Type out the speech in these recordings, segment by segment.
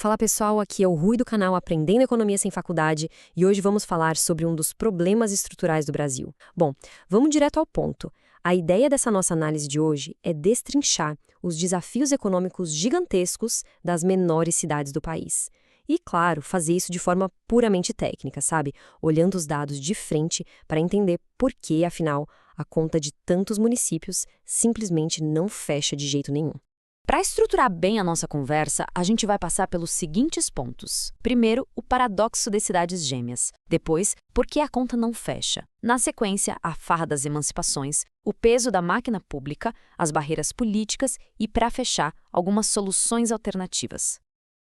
Fala pessoal, aqui é o Rui do canal Aprendendo Economia Sem Faculdade e hoje vamos falar sobre um dos problemas estruturais do Brasil. Bom, vamos direto ao ponto. A ideia dessa nossa análise de hoje é destrinchar os desafios econômicos gigantescos das menores cidades do país. E, claro, fazer isso de forma puramente técnica, sabe? Olhando os dados de frente para entender por que, afinal, a conta de tantos municípios simplesmente não fecha de jeito nenhum. Para estruturar bem a nossa conversa, a gente vai passar pelos seguintes pontos. Primeiro, o paradoxo das cidades gêmeas. Depois, por que a conta não fecha. Na sequência, a farra das emancipações, o peso da máquina pública, as barreiras políticas e, para fechar, algumas soluções alternativas.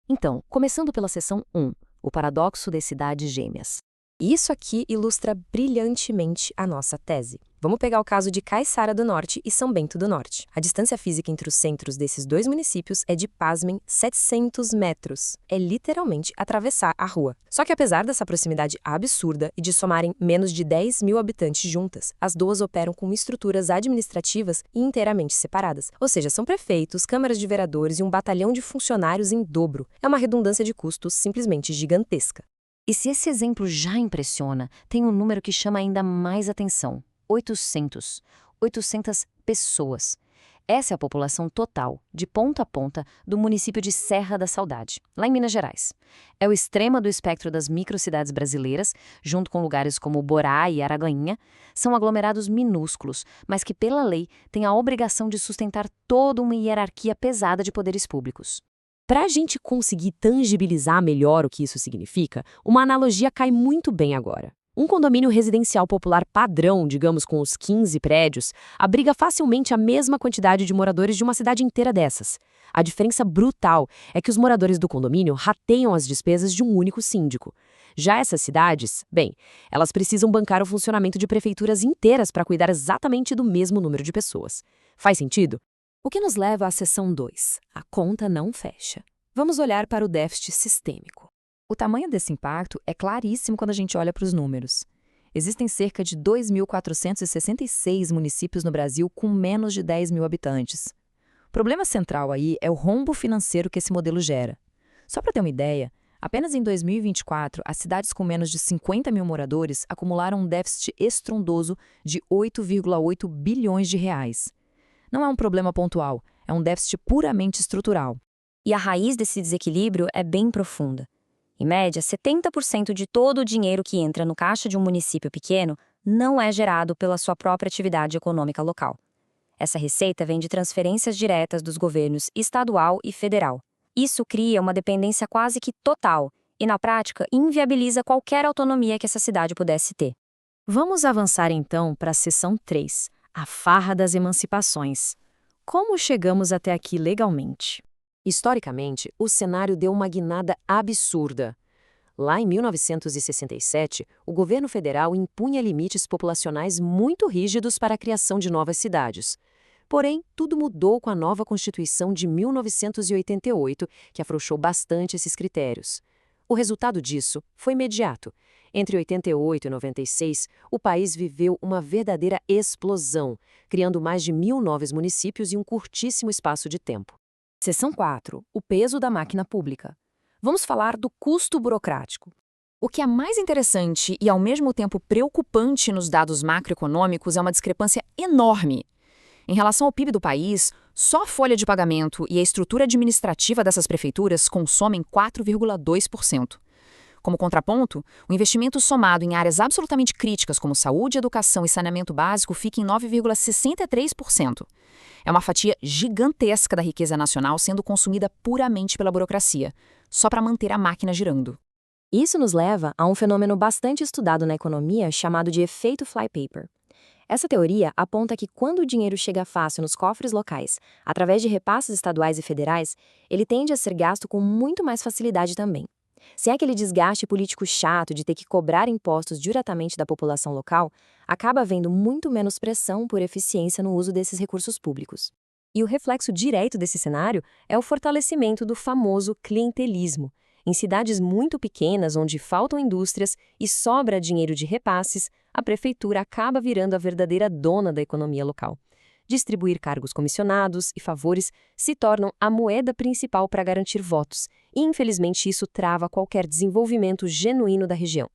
Então, começando pela seção 1, o paradoxo das cidades gêmeas. Isso aqui ilustra brilhantemente a nossa tese. Vamos pegar o caso de Caiçara do Norte e São Bento do Norte. A distância física entre os centros desses dois municípios é de, pasmem, 700 metros. É literalmente atravessar a rua. Só que apesar dessa proximidade absurda e de somarem menos de 10 mil habitantes juntas, as duas operam com estruturas administrativas inteiramente separadas. Ou seja, são prefeitos, câmaras de vereadores e um batalhão de funcionários em dobro. É uma redundância de custos simplesmente gigantesca. E se esse exemplo já impressiona, tem um número que chama ainda mais atenção. 800 pessoas. Essa é a população total, de ponta a ponta, do município de Serra da Saudade, lá em Minas Gerais. É o extremo do espectro das microcidades brasileiras, junto com lugares como Borá e Araguainha. São aglomerados minúsculos, mas que, pela lei, têm a obrigação de sustentar toda uma hierarquia pesada de poderes públicos. Para a gente conseguir tangibilizar melhor o que isso significa, uma analogia cai muito bem agora. Um condomínio residencial popular padrão, digamos com os 15 prédios, abriga facilmente a mesma quantidade de moradores de uma cidade inteira dessas. A diferença brutal é que os moradores do condomínio rateiam as despesas de um único síndico. Já essas cidades, bem, elas precisam bancar o funcionamento de prefeituras inteiras para cuidar exatamente do mesmo número de pessoas. Faz sentido? O que nos leva à seção 2. A conta não fecha. Vamos olhar para o déficit sistêmico. O tamanho desse impacto é claríssimo quando a gente olha para os números. Existem cerca de 2.466 municípios no Brasil com menos de 10 mil habitantes. O problema central aí é o rombo financeiro que esse modelo gera. Só para ter uma ideia, apenas em 2024, as cidades com menos de 50 mil moradores acumularam um déficit estrondoso de 8,8 bilhões de reais. Não é um problema pontual, é um déficit puramente estrutural. E a raiz desse desequilíbrio é bem profunda. Em média, 70% de todo o dinheiro que entra no caixa de um município pequeno não é gerado pela sua própria atividade econômica local. Essa receita vem de transferências diretas dos governos estadual e federal. Isso cria uma dependência quase que total e, na prática, inviabiliza qualquer autonomia que essa cidade pudesse ter. Vamos avançar então para a seção 3. A farra das emancipações. Como chegamos até aqui legalmente? Historicamente, o cenário deu uma guinada absurda. Lá em 1967, o governo federal impunha limites populacionais muito rígidos para a criação de novas cidades. Porém, tudo mudou com a nova Constituição de 1988, que afrouxou bastante esses critérios. O resultado disso foi imediato. Entre 88 e 96, o país viveu uma verdadeira explosão, criando mais de 1.000 novos municípios em um curtíssimo espaço de tempo. Seção 4. O peso da máquina pública. Vamos falar do custo burocrático. O que é mais interessante e, ao mesmo tempo, preocupante nos dados macroeconômicos é uma discrepância enorme. Em relação ao PIB do país, só a folha de pagamento e a estrutura administrativa dessas prefeituras consomem 4,2%. Como contraponto, o investimento somado em áreas absolutamente críticas como saúde, educação e saneamento básico fica em 9,63%. É uma fatia gigantesca da riqueza nacional sendo consumida puramente pela burocracia, só para manter a máquina girando. Isso nos leva a um fenômeno bastante estudado na economia chamado de efeito flypaper. Essa teoria aponta que quando o dinheiro chega fácil nos cofres locais, através de repasses estaduais e federais, ele tende a ser gasto com muito mais facilidade também. Sem aquele desgaste político chato de ter que cobrar impostos diretamente da população local, acaba havendo muito menos pressão por eficiência no uso desses recursos públicos. E o reflexo direto desse cenário é o fortalecimento do famoso clientelismo. Em cidades muito pequenas, onde faltam indústrias e sobra dinheiro de repasses, a prefeitura acaba virando a verdadeira dona da economia local. Distribuir cargos comissionados e favores se tornam a moeda principal para garantir votos, e infelizmente isso trava qualquer desenvolvimento genuíno da região.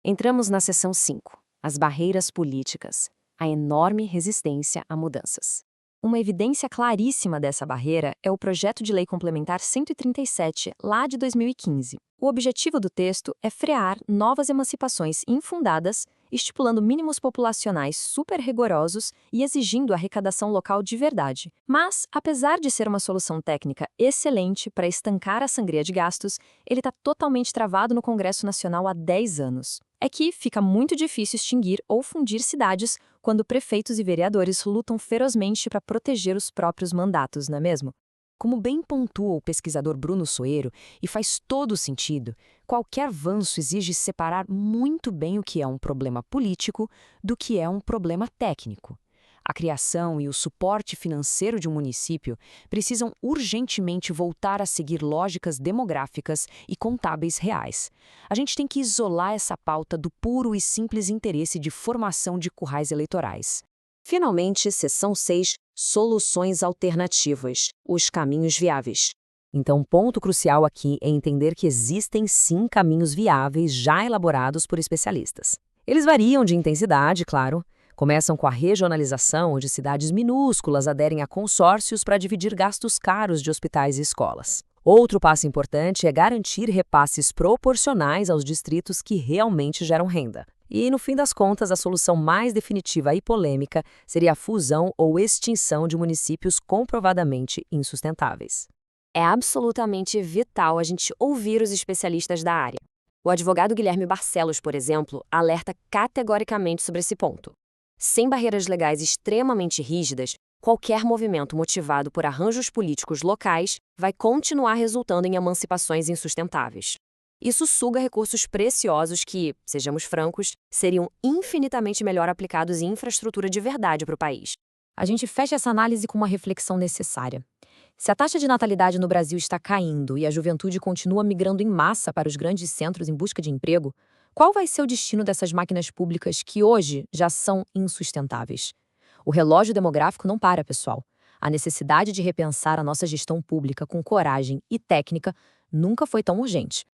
Entramos na seção 5, as barreiras políticas, a enorme resistência a mudanças. Uma evidência claríssima dessa barreira é o Projeto de Lei Complementar 137, lá de 2015. O objetivo do texto é frear novas emancipações infundadas, estipulando mínimos populacionais super rigorosos e exigindo arrecadação local de verdade. Mas, apesar de ser uma solução técnica excelente para estancar a sangria de gastos, ele está totalmente travado no Congresso Nacional há 10 anos. É que fica muito difícil extinguir ou fundir cidades quando prefeitos e vereadores lutam ferozmente para proteger os próprios mandatos, não é mesmo? Como bem pontua o pesquisador Bruno Soeiro, e faz todo sentido, qualquer avanço exige separar muito bem o que é um problema político do que é um problema técnico. A criação e o suporte financeiro de um município precisam urgentemente voltar a seguir lógicas demográficas e contábeis reais. A gente tem que isolar essa pauta do puro e simples interesse de formação de currais eleitorais. Finalmente, seção 6, soluções alternativas, os caminhos viáveis. Então, um ponto crucial aqui é entender que existem sim caminhos viáveis já elaborados por especialistas. Eles variam de intensidade, claro. Começam com a regionalização, onde cidades minúsculas aderem a consórcios para dividir gastos caros de hospitais e escolas. Outro passo importante é garantir repasses proporcionais aos distritos que realmente geram renda. E, no fim das contas, a solução mais definitiva e polêmica seria a fusão ou extinção de municípios comprovadamente insustentáveis. É absolutamente vital a gente ouvir os especialistas da área. O advogado Guilherme Barcelos, por exemplo, alerta categoricamente sobre esse ponto. Sem barreiras legais extremamente rígidas, qualquer movimento motivado por arranjos políticos locais vai continuar resultando em emancipações insustentáveis. Isso suga recursos preciosos que, sejamos francos, seriam infinitamente melhor aplicados em infraestrutura de verdade para o país. A gente fecha essa análise com uma reflexão necessária. Se a taxa de natalidade no Brasil está caindo e a juventude continua migrando em massa para os grandes centros em busca de emprego, qual vai ser o destino dessas máquinas públicas que hoje já são insustentáveis? O relógio demográfico não para, pessoal. A necessidade de repensar a nossa gestão pública com coragem e técnica nunca foi tão urgente.